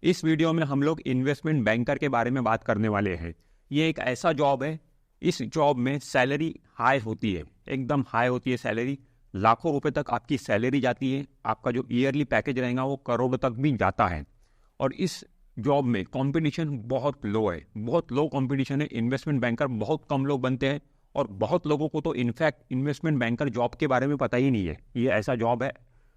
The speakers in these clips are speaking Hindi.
इस वीडियो में हम लोग इन्वेस्टमेंट बैंकर के बारे में बात करने वाले हैं। ये एक ऐसा जॉब है, इस जॉब में सैलरी हाई होती है, एकदम हाई होती है सैलरी। लाखों रुपए तक आपकी सैलरी जाती है। आपका जो ईयरली पैकेज रहेगा वो करोड़ तक भी जाता है। और इस जॉब में कंपटीशन बहुत लो है, बहुत लो कंपटीशन है। इन्वेस्टमेंट बैंकर बहुत कम लोग बनते हैं और बहुत लोगों को तो इनफैक्ट इन्वेस्टमेंट बैंकर जॉब के बारे में पता ही नहीं है। ये ऐसा जॉब है,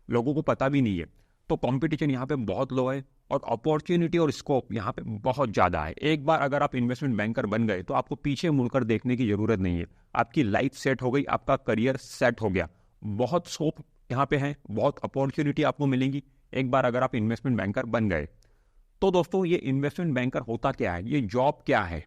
लोगों को पता भी नहीं है। तो कंपटीशन यहाँ पे बहुत लो है और अपॉर्चुनिटी और स्कोप यहाँ पे बहुत ज़्यादा है। एक बार अगर आप इन्वेस्टमेंट बैंकर बन गए तो आपको पीछे मुड़कर देखने की ज़रूरत नहीं है। आपकी लाइफ सेट हो गई, आपका करियर सेट हो गया। बहुत स्कोप यहाँ पे है, बहुत अपॉर्चुनिटी आपको मिलेंगी एक बार अगर आप इन्वेस्टमेंट बैंकर बन गए। तो दोस्तों, ये इन्वेस्टमेंट बैंकर होता क्या है, ये जॉब क्या है,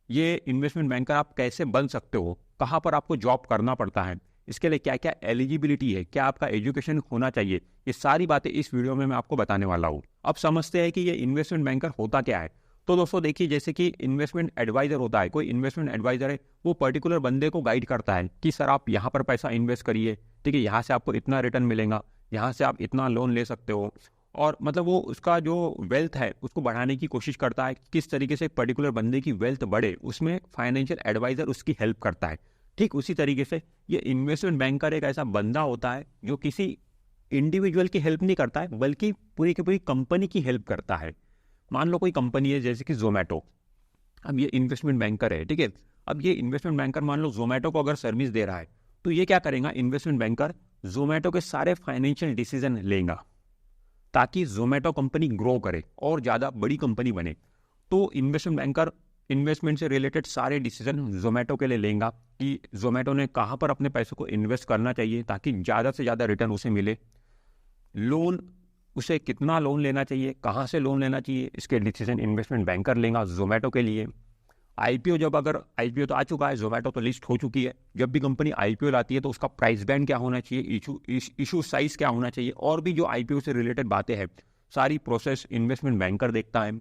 ये इन्वेस्टमेंट बैंकर आप कैसे बन सकते हो, कहाँ पर आपको जॉब करना पड़ता है, इसके लिए क्या क्या एलिजिबिलिटी है, क्या आपका एजुकेशन होना चाहिए, ये सारी बातें इस वीडियो में मैं आपको बताने वाला हूँ। अब समझते हैं कि ये इन्वेस्टमेंट बैंकर होता क्या है। तो दोस्तों देखिए, जैसे कि इन्वेस्टमेंट एडवाइजर होता है, कोई इन्वेस्टमेंट एडवाइजर है, वो पर्टिकुलर बंदे को गाइड करता है कि सर आप यहाँ पर पैसा इन्वेस्ट करिए, ठीक है, यहाँ से आपको इतना रिटर्न मिलेगा, यहाँ से आप इतना लोन ले सकते हो। और मतलब वो उसका जो वेल्थ है उसको बढ़ाने की कोशिश करता है, किस तरीके से पर्टिकुलर बंदे की वेल्थ बढ़े, उसमें फाइनेंशियल एडवाइजर उसकी हेल्प करता है। ठीक उसी तरीके से ये इन्वेस्टमेंट बैंकर एक ऐसा बंदा होता है जो किसी इंडिविजुअल की हेल्प नहीं करता है, बल्कि पूरी की पूरी कंपनी की हेल्प करता है। मान लो कोई कंपनी है जैसे कि जोमेटो, अब ये इन्वेस्टमेंट बैंकर है, ठीक है। अब ये इन्वेस्टमेंट बैंकर मान लो जोमेटो को अगर सर्विस दे रहा है, तो ये क्या करेगा, इन्वेस्टमेंट बैंकर जोमेटो के सारे फाइनेंशियल डिसीजन लेगा ताकि जोमेटो कंपनी ग्रो करे और ज़्यादा बड़ी कंपनी बने। तो इन्वेस्टमेंट बैंकर इन्वेस्टमेंट से रिलेटेड सारे डिसीजन जोमेटो के लिए लेगा कि जोमेटो ने कहाँ पर अपने पैसों को इन्वेस्ट करना चाहिए ताकि ज़्यादा से ज़्यादा रिटर्न उसे मिले। लोन, उसे कितना लोन लेना चाहिए, कहाँ से लोन लेना चाहिए, इसके डिसीजन इन्वेस्टमेंट बैंकर लेगा जोमेटो के लिए। आईपीओ, जब अगर आईपीओ तो आ चुका है, जोमेटो तो लिस्ट हो चुकी है, जब भी कंपनी आईपीओ लाती है तो उसका प्राइस बैंड क्या होना चाहिए, इशू साइज क्या होना चाहिए, और भी जो आईपीओ से रिलेटेड बातें हैं, सारी प्रोसेस इन्वेस्टमेंट बैंकर देखता है।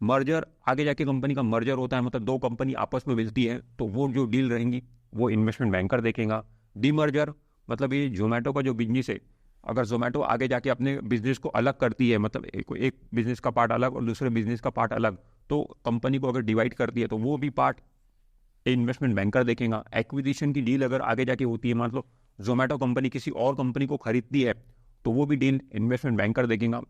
मर्जर, आगे जाके कंपनी का मर्जर होता है, मतलब दो कंपनी आपस में मिलती है तो वो जो डील रहेंगी वो इन्वेस्टमेंट बैंकर देखेगा। डीमर्जर, मतलब ये जोमेटो का जो बिजनेस है, अगर जोमेटो आगे जाके अपने बिजनेस को अलग करती है, मतलब एक बिजनेस का पार्ट अलग और दूसरे बिजनेस का पार्ट अलग, तो कंपनी को अगर डिवाइड करती है तो वो भी पार्ट इन्वेस्टमेंट बैंकर देखेगा। एक्विजिशन की डील अगर आगे जाके होती है, मतलब जोमेटो कंपनी किसी और कंपनी को खरीदती है, तो वो भी डील इन्वेस्टमेंट बैंकर देखेगा।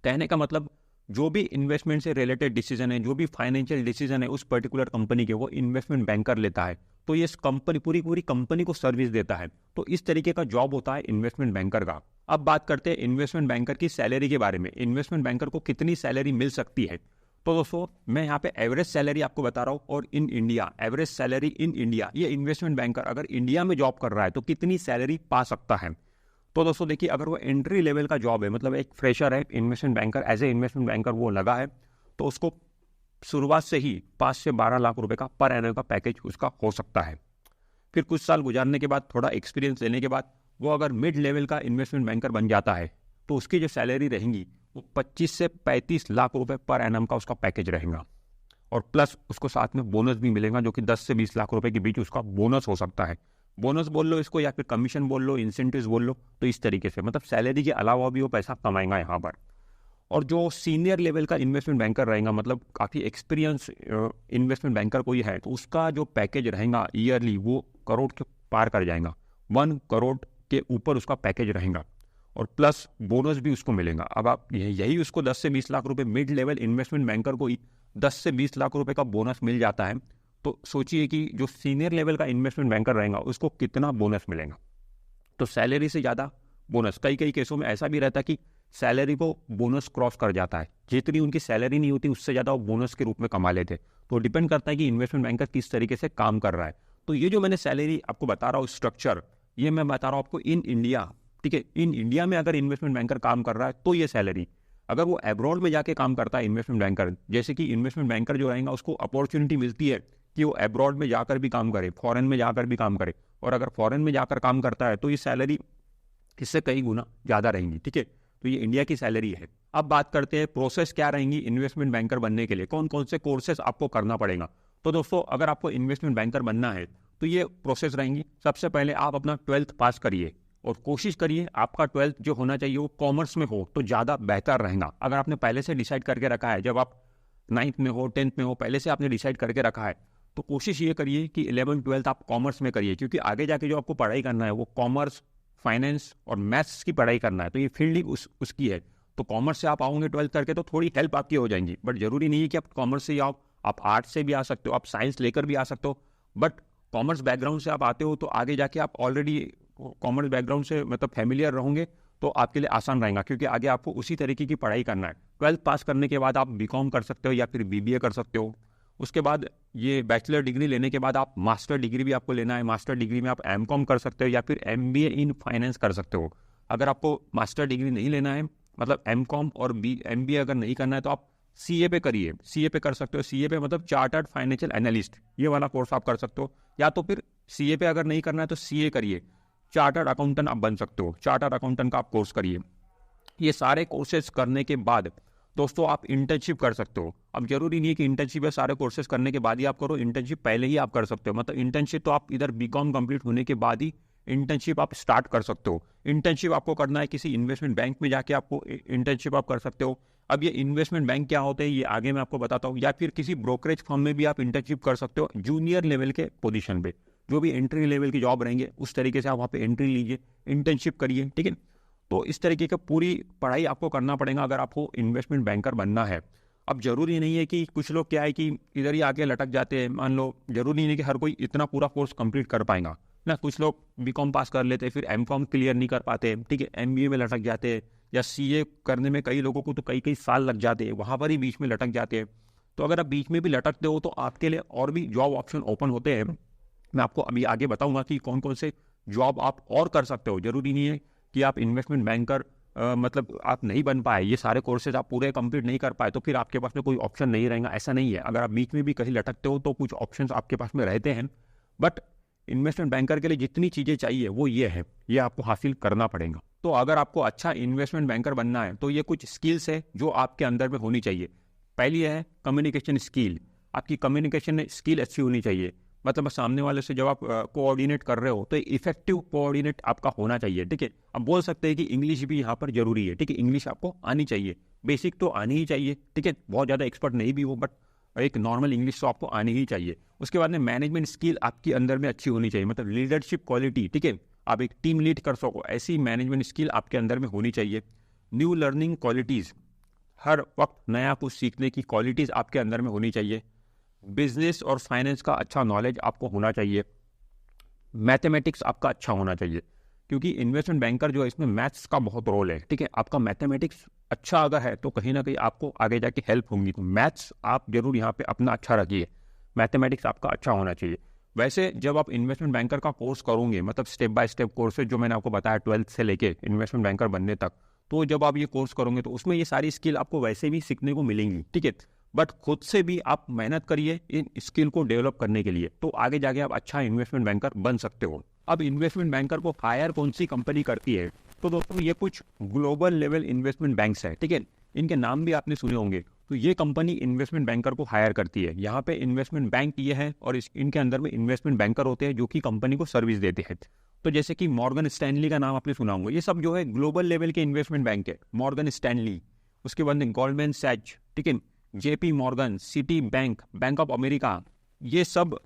कहने का मतलब, जो भी इन्वेस्टमेंट से रिलेटेड डिसीजन है, जो भी फाइनेंशियल डिसीजन है उस पर्टिकुलर कंपनी के, वो इन्वेस्टमेंट बैंकर लेता है। तो ये कंपनी पूरी पूरी कंपनी को सर्विस देता है। तो इस तरीके का जॉब होता है इन्वेस्टमेंट बैंकर का। अब बात करते हैं इन्वेस्टमेंट बैंकर की सैलरी के बारे में। इन्वेस्टमेंट बैंकर को कितनी सैलरी मिल सकती है, तो दोस्तों मैं यहाँ पे एवरेज सैलरी आपको बता रहा हूँ। और in India, average salary in India, ये इन्वेस्टमेंट बैंकर अगर इंडिया में जॉब कर रहा है तो कितनी सैलरी पा सकता है। तो दोस्तों देखिए, अगर वो एंट्री लेवल का जॉब है, मतलब एक फ्रेशर है, investment banker as a investment banker वो लगा है, तो उसको शुरुआत से ही 5 से 12 लाख रुपए का पर एनम का पैकेज उसका हो सकता है। फिर कुछ साल गुजारने के बाद, थोड़ा एक्सपीरियंस लेने के बाद, वो अगर मिड लेवल का इन्वेस्टमेंट बैंकर बन जाता है तो उसकी जो सैलरी रहेंगी वो 25 से 35 लाख रुपए पर एनम का उसका पैकेज रहेगा। और प्लस उसको साथ में बोनस भी मिलेगा, जो कि 10 से 20 लाख रुपए के बीच उसका बोनस हो सकता है। बोनस बोल लो इसको, या फिर कमीशन बोल लो, इंसेंटिव्स बोल लो। तो इस तरीके से मतलब सैलरी के अलावा भी वो पैसा कमाएगा यहाँ पर। और जो सीनियर लेवल का इन्वेस्टमेंट बैंकर रहेगा, मतलब काफ़ी एक्सपीरियंस इन्वेस्टमेंट बैंकर कोई है, तो उसका जो पैकेज रहेगा ईयरली वो करोड़ के पार कर जाएगा। 1 करोड़ के ऊपर उसका पैकेज रहेगा और प्लस बोनस भी उसको मिलेगा। अब आप यही उसको 10 से 20 लाख रुपए, मिड लेवल इन्वेस्टमेंट बैंकर को ही 10 से 20 लाख रुपए का बोनस मिल जाता है। तो सोचिए कि जो सीनियर लेवल का इन्वेस्टमेंट बैंकर रहेगा उसको कितना बोनस मिलेगा। तो सैलरी से ज़्यादा बोनस, कई कई केसों में ऐसा भी रहता है कि सैलरी को बोनस क्रॉस कर जाता है, जितनी उनकी सैलरी नहीं होती उससे ज़्यादा वो बोनस के रूप में कमा लेते। तो डिपेंड करता है कि इन्वेस्टमेंट बैंकर किस तरीके से काम कर रहा है। तो ये जो मैंने सैलरी आपको बता रहा हूँ स्ट्रक्चर, ये मैं बता रहा हूँ आपको इन इंडिया, ठीक है। इन इंडिया में अगर इन्वेस्टमेंट बैंकर काम कर रहा है तो ये सैलरी, अगर वो एब्रॉड में जाके काम करता है इन्वेस्टमेंट बैंकर, जैसे कि इन्वेस्टमेंट बैंकर जो रहेगा उसको अपॉर्चुनिटी मिलती है कि वो एब्रॉड में जाकर भी काम करे, फॉरेन में जाकर भी काम करे, और अगर फॉरेन में जाकर काम करता है तो ये सैलरी इससे कई गुना ज़्यादा रहेंगी, ठीक है। तो ये इंडिया की सैलरी है। अब बात करते हैं प्रोसेस क्या रहेंगी इन्वेस्टमेंट बैंकर बनने के लिए, कौन कौन से कोर्सेस आपको करना पड़ेगा। तो दोस्तों अगर आपको इन्वेस्टमेंट बैंकर बनना है तो ये प्रोसेस रहेंगी। सबसे पहले आप अपना 12th पास करिए, और कोशिश करिए आपका 12th जो होना चाहिए वो कॉमर्स में हो तो ज़्यादा बेहतर रहेगा। अगर आपने पहले से डिसाइड करके रखा है, जब आप 9th में हो 10th में हो, पहले से आपने डिसाइड करके रखा है, तो कोशिश ये करिए कि 11th 12th आप कॉमर्स में करिए, क्योंकि आगे जाके जो आपको पढ़ाई करना है वो कॉमर्स, फाइनेंस और मैथ्स की पढ़ाई करना है, तो ये फील्ड ही उसकी है। तो कॉमर्स से आप आओगे 12th करके तो थोड़ी हेल्प आपकी हो जाएंगी, बट जरूरी नहीं है कि आप कॉमर्स से ही आओ, आप आर्ट्स से भी आ सकते हो, आप साइंस लेकर भी आ सकते हो। बट कॉमर्स बैकग्राउंड से आप आते हो तो आगे जाके आप ऑलरेडी कॉमर्स बैकग्राउंड से मतलब फैमिलियर रहोगे तो आपके लिए आसान रहेगा, क्योंकि आगे आपको उसी तरीके की पढ़ाई करना है। 12th पास करने के बाद आप बीकॉम कर सकते हो या फिर बीबीए कर सकते हो। उसके बाद ये बैचलर डिग्री लेने के बाद आप मास्टर डिग्री भी आपको लेना है, मास्टर डिग्री में आप एमकॉम कर सकते हो या फिर एमबीए इन फाइनेंस कर सकते हो। अगर आपको मास्टर डिग्री नहीं लेना है, मतलब एमकॉम और एमबीए अगर नहीं करना है, तो आप सीए पे करिए, सीए पे कर सकते हो। सीए पे मतलब चार्टर्ड फाइनेंशियल एनालिस्ट, ये वाला कोर्स आप कर सकते हो। या तो फिर सीए पे अगर नहीं करना है तो सीए करिए, चार्टर्ड अकाउंटेंट आप बन सकते हो, चार्टर्ड अकाउंटेंट का आप कोर्स करिए। ये सारे कोर्सेज करने के बाद दोस्तों आप इंटर्नशिप कर सकते हो। अब जरूरी नहीं है कि इंटर्नशिप या सारे कोर्सेज करने के बाद ही आप करो, इंटर्नशिप पहले ही आप कर सकते हो। मतलब इंटर्नशिप तो आप इधर बीकॉम कंप्लीट होने के बाद ही इंटर्नशिप आप स्टार्ट कर सकते हो। इंटर्नशिप आपको करना है किसी इन्वेस्टमेंट बैंक में जाके, आपको इंटर्नशिप आप कर सकते हो। अब ये इन्वेस्टमेंट बैंक क्या होते हैं ये आगे मैं आपको बताता हूँ। या फिर किसी ब्रोकरेज फर्म में भी आप इंटर्नशिप कर सकते हो, जूनियर लेवल के पोजीशन पे, जो भी एंट्री लेवल की जॉब रहेंगे उस तरीके से आप वहाँ पे एंट्री लीजिए, इंटर्नशिप करिए, ठीक है। तो इस तरीके की पूरी पढ़ाई आपको करना पड़ेगा अगर आपको इन्वेस्टमेंट बैंकर बनना है। अब जरूरी नहीं है कि कुछ लोग क्या है कि इधर ही आके लटक जाते हैं, मान लो जरूरी नहीं है कि हर कोई इतना पूरा कोर्स कंप्लीट कर पाएगा ना। कुछ लोग बीकॉम पास कर लेते हैं फिर एमकॉम क्लियर नहीं कर पाते, ठीक है, एमबीए में लटक जाते हैं, या सीए करने में कई लोगों को तो कई कई साल लग जाते हैं, वहाँ पर ही बीच में लटक जाते हैं। तो अगर आप बीच में भी लटकते हो तो आपके लिए और भी जॉब ऑप्शन ओपन होते हैं। मैं आपको अभी आगे बताऊंगा कि कौन कौन से जॉब आप और कर सकते हो। जरूरी नहीं है कि आप इन्वेस्टमेंट बैंकर मतलब आप नहीं बन पाए, ये सारे कोर्सेज आप पूरे कंप्लीट नहीं कर पाए तो फिर आपके पास में कोई ऑप्शन नहीं रहेगा, ऐसा नहीं है। अगर आप बीच में भी कहीं लटकते हो तो कुछ ऑप्शंस आपके पास में रहते हैं। बट इन्वेस्टमेंट बैंकर के लिए जितनी चीज़ें चाहिए वो ये है, ये आपको हासिल करना पड़ेगा। तो अगर आपको अच्छा इन्वेस्टमेंट बैंकर बनना है तो ये कुछ स्किल्स है जो आपके अंदर में होनी चाहिए। पहली है कम्युनिकेशन स्किल, आपकी कम्युनिकेशन स्किल अच्छी होनी चाहिए। मतलब सामने वाले से जब आप कोऑर्डिनेट कर रहे हो तो इफेक्टिव कोऑर्डिनेट आपका होना चाहिए, ठीक है। अब बोल सकते हैं कि इंग्लिश भी यहाँ पर जरूरी है, ठीक है, इंग्लिश आपको आनी चाहिए, बेसिक तो आनी ही चाहिए, ठीक है, बहुत ज़्यादा एक्सपर्ट नहीं भी हो बट एक नॉर्मल इंग्लिश तो आपको आनी ही चाहिए। उसके बाद में मैनेजमेंट स्किल आपके अंदर में अच्छी होनी चाहिए, मतलब लीडरशिप क्वालिटी, ठीक है, आप एक टीम लीड कर सको, ऐसी मैनेजमेंट स्किल आपके अंदर में होनी चाहिए। न्यू लर्निंग क्वालिटीज़, हर वक्त नया कुछ सीखने की क्वालिटीज़ आपके अंदर में होनी चाहिए। बिजनेस और फाइनेंस का अच्छा नॉलेज आपको होना चाहिए। मैथमेटिक्स आपका अच्छा होना चाहिए, क्योंकि इन्वेस्टमेंट बैंकर जो है इसमें मैथ्स का बहुत रोल है, ठीक है। आपका मैथमेटिक्स अच्छा अगर है तो कहीं ना कहीं आपको आगे जाके हेल्प होगी। तो मैथ्स आप जरूर यहाँ पे अपना अच्छा रखिए, मैथमेटिक्स आपका अच्छा होना चाहिए। वैसे जब आप इन्वेस्टमेंट बैंकर का कोर्स करोगे, मतलब स्टेप बाय स्टेप कोर्सेज जो मैंने आपको बताया 12th से लेके इन्वेस्टमेंट बैंकर बनने तक, तो जब आप ये कोर्स करोगे तो उसमें ये सारी स्किल आपको वैसे भी सीखने को मिलेंगी, ठीक है। बट खुद से भी आप मेहनत करिए इन स्किल को डेवलप करने के लिए, तो आगे जाके आप अच्छा इन्वेस्टमेंट बैंकर बन सकते हो। अब इन्वेस्टमेंट बैंकर को हायर कौन सी कंपनी करती है, तो दोस्तों ये कुछ ग्लोबल लेवल इन्वेस्टमेंट बैंक्स है, ठीक है, इनके नाम भी आपने सुने होंगे। तो ये कंपनी इन्वेस्टमेंट बैंकर को हायर करती है। यहाँ पे इन्वेस्टमेंट बैंक ये है और इनके अंदर में इन्वेस्टमेंट बैंकर होते हैं जो कि कंपनी को सर्विस देते हैं। तो जैसे कि मॉर्गन स्टैनली का नाम आपने सुना होगा, ये सब जो है ग्लोबल लेवल के इन्वेस्टमेंट बैंक है, मॉर्गन स्टैनली। उसके बाद गोल्डमैन सैच, ठीक है, JP Morgan, city bank, bank of America, ये सब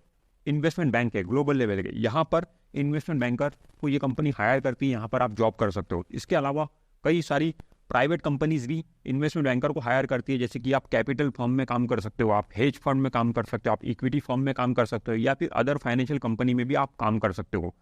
इन्वेस्टमेंट बैंक है ग्लोबल लेवल के। यहाँ पर इन्वेस्टमेंट बैंकर को ये कंपनी हायर करती है, यहाँ पर आप जॉब कर सकते हो। इसके अलावा कई सारी प्राइवेट कंपनीज भी इन्वेस्टमेंट बैंकर को हायर करती है, जैसे कि आप कैपिटल फर्म में काम कर सकते हो, आप हेज फंड में काम कर सकते हो, आप इक्विटी फर्म में काम कर सकते हो, या फिर अदर फाइनेंशियल कंपनी में भी आप काम कर सकते हो।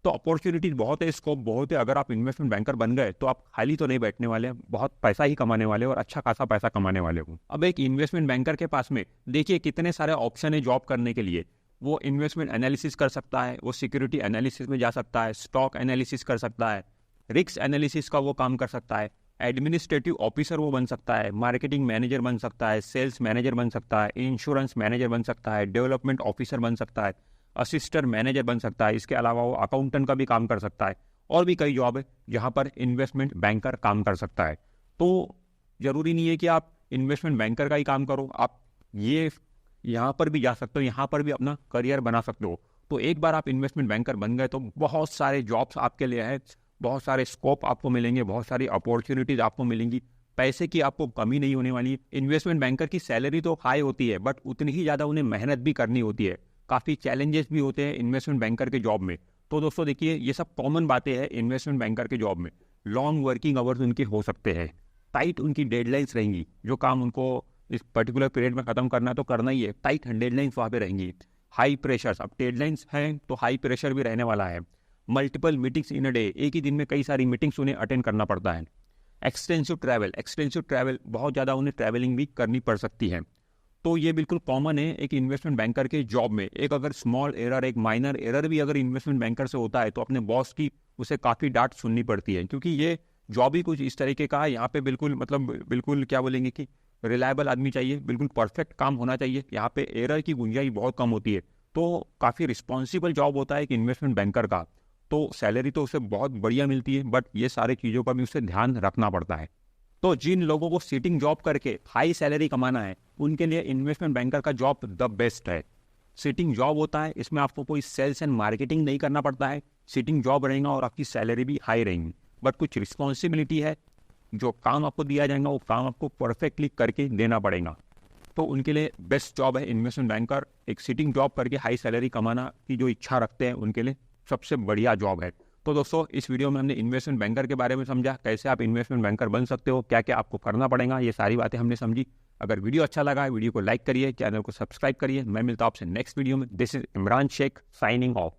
तो अपॉर्चुनिटीज बहुत है, स्कोप बहुत है। अगर आप इन्वेस्टमेंट बैंकर बन गए तो आप खाली तो नहीं बैठने वाले हैं, बहुत पैसा ही कमाने वाले हो और अच्छा खासा पैसा कमाने वाले हो। अब एक इन्वेस्टमेंट बैंकर के पास में देखिए कितने सारे ऑप्शन है जॉब करने के लिए। वो इन्वेस्टमेंट एनालिसिस कर सकता है, वो सिक्योरिटी एनालिसिस में जा सकता है, स्टॉक एनालिसिस कर सकता है, रिस्क एनालिसिस का वो काम कर सकता है, एडमिनिस्ट्रेटिव ऑफिसर वो बन सकता है, मार्केटिंग मैनेजर बन सकता है, सेल्स मैनेजर बन सकता है, इंश्योरेंस मैनेजर बन सकता है, डेवलपमेंट ऑफिसर बन सकता है, असिस्टेंट मैनेजर बन सकता है। इसके अलावा वो अकाउंटेंट का भी काम कर सकता है, और भी कई जॉब है जहाँ पर इन्वेस्टमेंट बैंकर काम कर सकता है। तो जरूरी नहीं है कि आप इन्वेस्टमेंट बैंकर का ही काम करो, आप ये यहाँ पर भी जा सकते हो, यहाँ पर भी अपना करियर बना सकते हो। तो एक बार आप इन्वेस्टमेंट बैंकर बन गए तो बहुत सारे जॉब्स आपके लिए हैं, बहुत सारे स्कोप आपको मिलेंगे, बहुत सारी अपॉर्चुनिटीज आपको मिलेंगी, पैसे की आपको कमी नहीं होने वाली है। इन्वेस्टमेंट बैंकर की सैलरी तो हाई होती है, बट उतनी ही ज़्यादा उन्हें मेहनत भी करनी होती है, काफ़ी चैलेंजेस भी होते हैं इन्वेस्टमेंट बैंकर के जॉब में। तो दोस्तों देखिए, ये सब कॉमन बातें हैं इन्वेस्टमेंट बैंकर के जॉब में। लॉन्ग वर्किंग आवर्स उनके हो सकते हैं, टाइट उनकी डेडलाइंस रहेंगी, जो काम उनको इस पर्टिकुलर पीरियड में ख़त्म करना है तो करना ही है, टाइट डेडलाइंस वहाँ पे रहेंगी। हाई प्रेशर्स, अब डेडलाइंस हैं तो हाई प्रेशर भी रहने वाला है। Multiple meetings in a day, एक ही दिन में कई सारी मीटिंग्स उन्हें अटेंड करना पड़ता है। एक्सटेंसिव ट्रैवल, बहुत ज़्यादा उन्हें ट्रैवलिंग भी करनी पड़ सकती है। तो ये बिल्कुल कॉमन है एक इन्वेस्टमेंट बैंकर के जॉब में। एक अगर स्मॉल एरर, एक माइनर एरर भी अगर इन्वेस्टमेंट बैंकर से होता है तो अपने बॉस की उसे काफ़ी डांट सुननी पड़ती है, क्योंकि ये जॉब ही कुछ इस तरीके का है। यहाँ पे बिल्कुल बिल्कुल क्या बोलेंगे कि रिलायबल आदमी चाहिए, बिल्कुल परफेक्ट काम होना चाहिए। यहाँ पे एरर की गुंजाइश बहुत कम होती है, तो काफ़ी रिस्पॉन्सिबल जॉब होता है एक इन्वेस्टमेंट बैंकर का। तो सैलरी तो उसे बहुत बढ़िया मिलती है, बट ये सारी चीज़ों का भी उसे ध्यान रखना पड़ता है। तो जिन लोगों को सिटिंग जॉब करके हाई सैलरी कमाना है, उनके लिए इन्वेस्टमेंट बैंकर का जॉब द बेस्ट है। सिटिंग जॉब होता है, इसमें आपको कोई सेल्स एंड मार्केटिंग नहीं करना पड़ता है। सिटिंग जॉब रहेगा और आपकी सैलरी भी हाई रहेगी, बट कुछ रिस्पॉन्सिबिलिटी है। जो काम आपको दिया जाएगा वो काम आपको परफेक्टली करके देना पड़ेगा। तो उनके लिए बेस्ट जॉब है इन्वेस्टमेंट बैंकर। एक सिटिंग जॉब करके हाई सैलरी कमाना की जो इच्छा रखते हैं उनके लिए सबसे बढ़िया जॉब है। तो दोस्तों, इस वीडियो में हमने इन्वेस्टमेंट बैंकर के बारे में समझा, कैसे आप इन्वेस्टमेंट बैंकर बन सकते हो, क्या क्या आपको करना पड़ेगा, ये सारी बातें हमने समझी। अगर वीडियो अच्छा लगा है, वीडियो को लाइक करिए, चैनल को सब्सक्राइब करिए। मैं मिलता हूं आपसे नेक्स्ट वीडियो में। This is Imran Shaikh signing of.